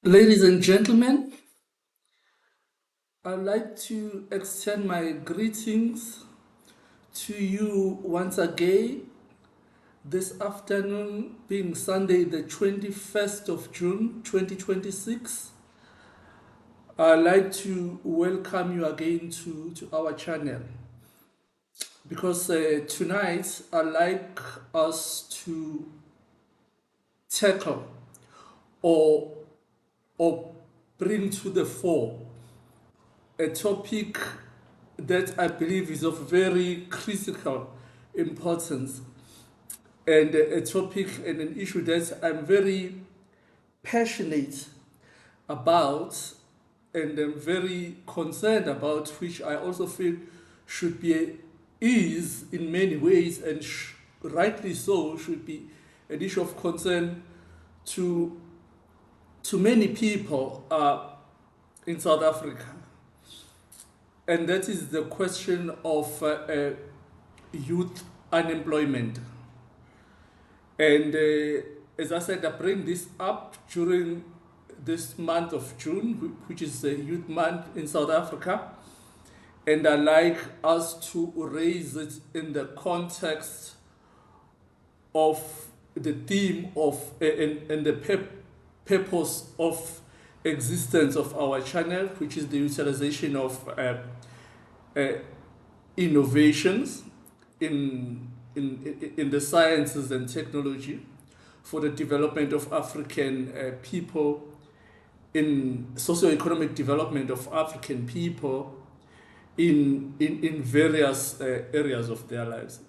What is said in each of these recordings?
Ladies and gentlemen, I'd like to extend my greetings to you once again this afternoon, being Sunday, the 21st of June 2026. I'd like to welcome you again to our channel because tonight I'd like us to tackle or, or bring to the fore a topic that I believe is of very critical importance and a topic and an issue that I'm very passionate about and am very concerned about, which I also feel should be is in many ways and rightly so should be an issue of concern to many people in South Africa, and that is the question of youth unemployment. And as I said, I bring this up during this month of June, which is the Youth Month in South Africa. And I like us to raise it in the context of the theme of and the purpose of existence of our channel, which is the utilization of uh, innovations in the sciences and technology for the development of African people, in socio-economic development of African people in various areas of their lives.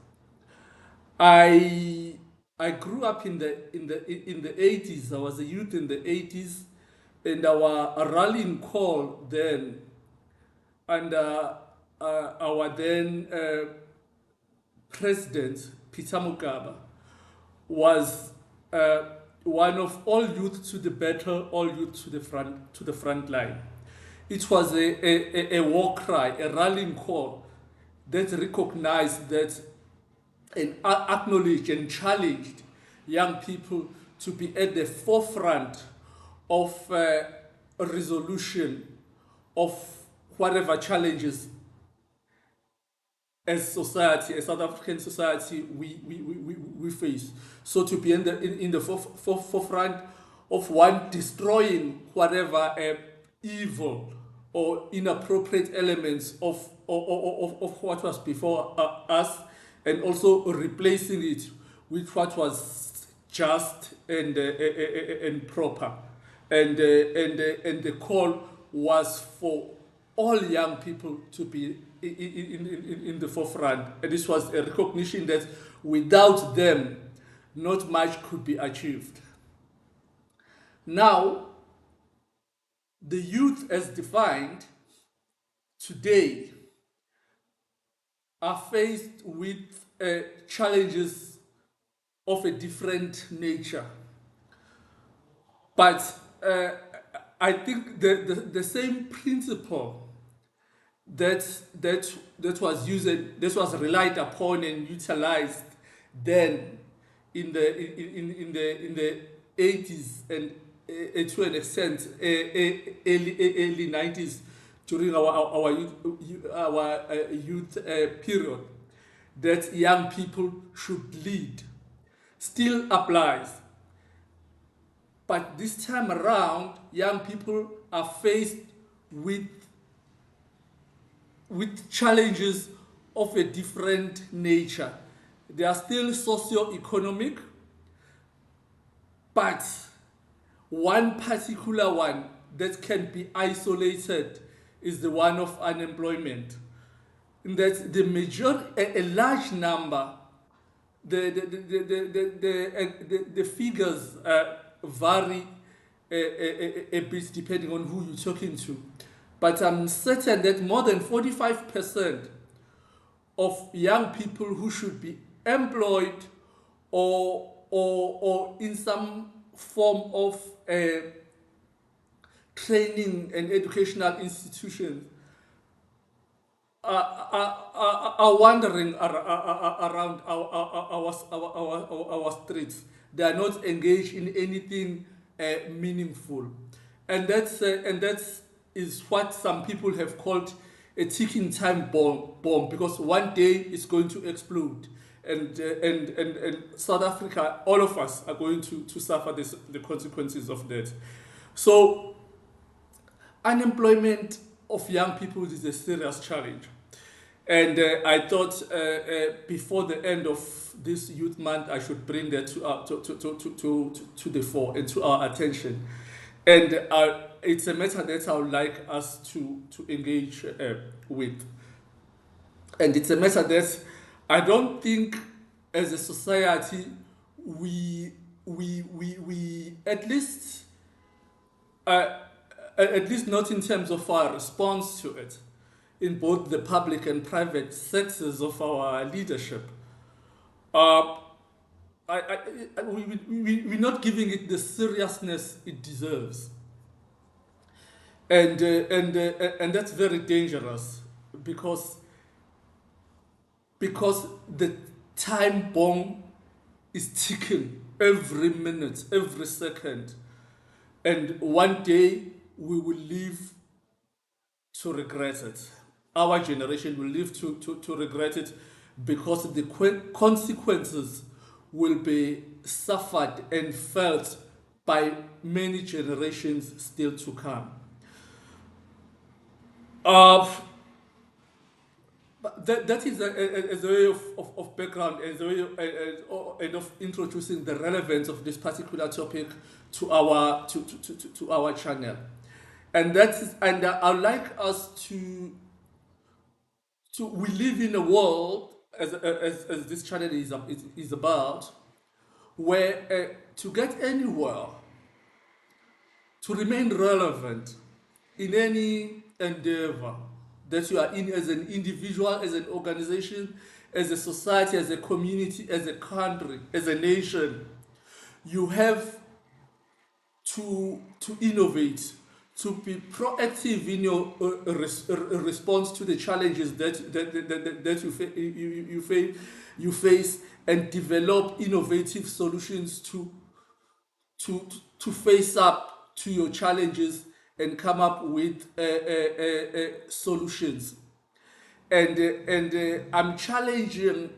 I I grew up in the 80s. I was a youth in the 80s, and our rallying call then and our then president Peter Mugabe was one of all youth to the battle, all youth to the front line. It was a war cry, a rallying call that recognized that and acknowledged and challenged young people to be at the forefront of a resolution of whatever challenges as society, as South African society, we face. So to be in the forefront of one destroying whatever evil or inappropriate elements of what was before us, and also replacing it with what was just and proper. And the call was for all young people to be in the forefront. And this was a recognition that without them, not much could be achieved. Now, the youth as defined today are faced with challenges of a different nature. But I think the same principle that that was relied upon and utilized then in the 80s and to an extent early 90s during our youth period, that young people should lead still applies. But this time around, young people are faced with challenges of a different nature. They are still socio-economic, but one particular one that can be isolated is the one of unemployment. In that a large number, the figures vary a bit depending on who you're talking to. But I'm certain that more than 45% of young people who should be employed or in some form of training and educational institutions are wandering around our streets. They are not engaged in anything meaningful. and that's is what some people have called a ticking time bomb, because one day it's going to explode, and South Africa, all of us are going to suffer the consequences of that. So unemployment of young people is a serious challenge. And I thought before the end of this youth month, I should bring that to the fore and to our attention. And it's a matter that I would like us to engage with. And it's a matter that I don't think as a society we uh, at least not in terms of our response to it, in both the public and private sectors of our leadership. Uh, we're not giving it the seriousness it deserves, and that's very dangerous, because because the time bomb is ticking every minute, every second, and one day we will live to regret it. Our generation will live to regret it, because the consequences will be suffered and felt by many generations still to come. Uh, but that is as a way of background, as a way and of introducing the relevance of this particular topic to to our channel. And that is, and I'd like us to we live in a world, as this channel is about, where to get anywhere, to remain relevant in any endeavor that you are in, as an individual, as an organization, as a society, as a community, as a country, as a nation, you have to innovate, to be proactive in your response to the challenges that you face, and develop innovative solutions to face up to your challenges, and come up with solutions. And I'm challenging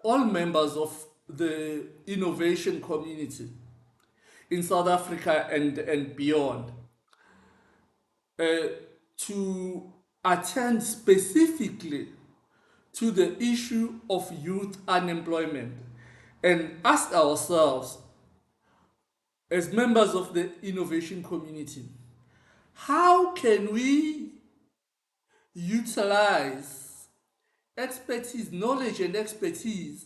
all members of the innovation community in South Africa and beyond uh, to attend specifically to the issue of youth unemployment, and ask ourselves, as members of the innovation community, how can we utilize expertise, knowledge, and expertise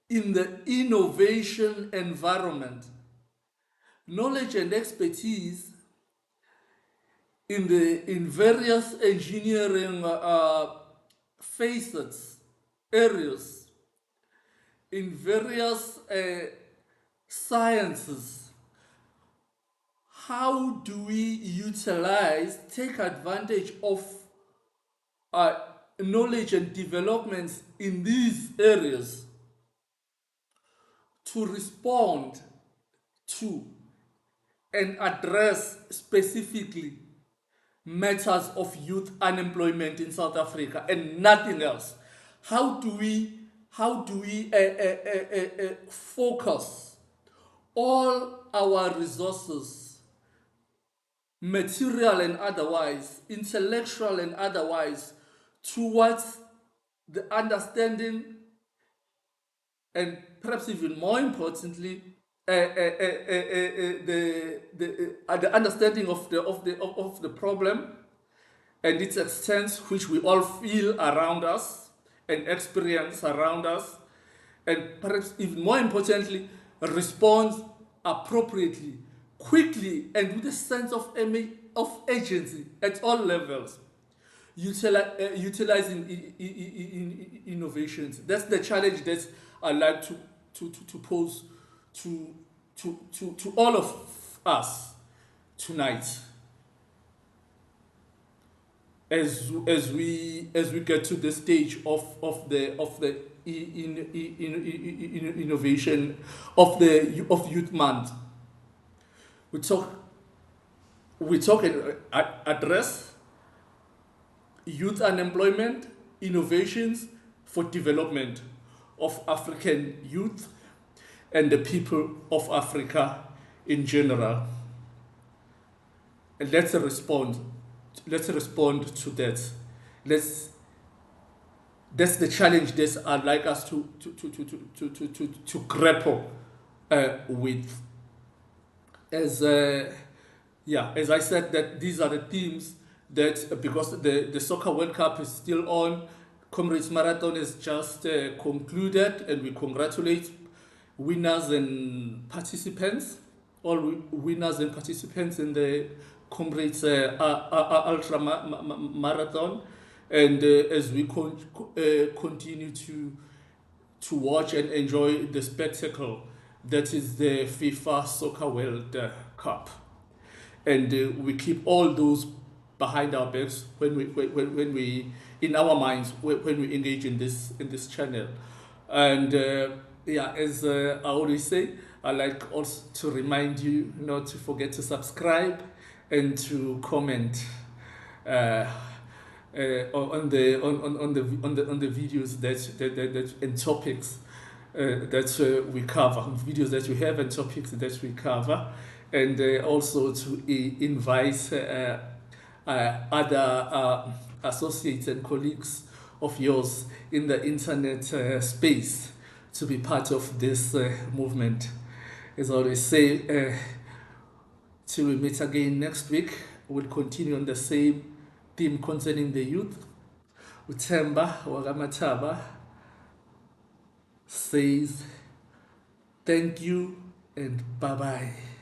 in the innovation environment, knowledge and expertise in various engineering facets, areas, in various sciences. How do we utilize, take advantage of uh, knowledge and developments in these areas to respond to and address specifically matters of youth unemployment in South Africa, and nothing else? How do we focus all our resources, material and otherwise, intellectual and otherwise, towards the understanding, and perhaps even more importantly, the understanding of the problem and its extent, which we all feel around us and experience around us, and perhaps even more importantly, respond appropriately, quickly, and with a sense of agency at all levels, utilizing innovations. That's the challenge that I like to pose to, to all of us tonight, as we get to the stage of the innovation of youth month. We talk, we talk and address youth unemployment, innovations for development of African youth and the people of Africa in general. And let's respond. Let's respond to that. Let's. That's the challenge that I'd like us to grapple with. As as I said, that these are the themes that because the Soccer World Cup is still on, Comrades Marathon is just concluded, and we congratulate winners and participants, all winners and participants in the Comrades Ultra Marathon, and as we continue to watch and enjoy the spectacle that is the FIFA Soccer World Cup, and we keep all those behind our backs when we in our minds when we engage in this channel, and as I always say, I like also to remind you not to forget to subscribe and to comment on the videos that and topics that we cover, videos that we have and topics that we cover, and also to invite other associates and colleagues of yours in the internet space to be part of this movement. As I always say, till we meet again next week, we'll continue on the same theme concerning the youth. Utemba Wagamataba says thank you and bye-bye.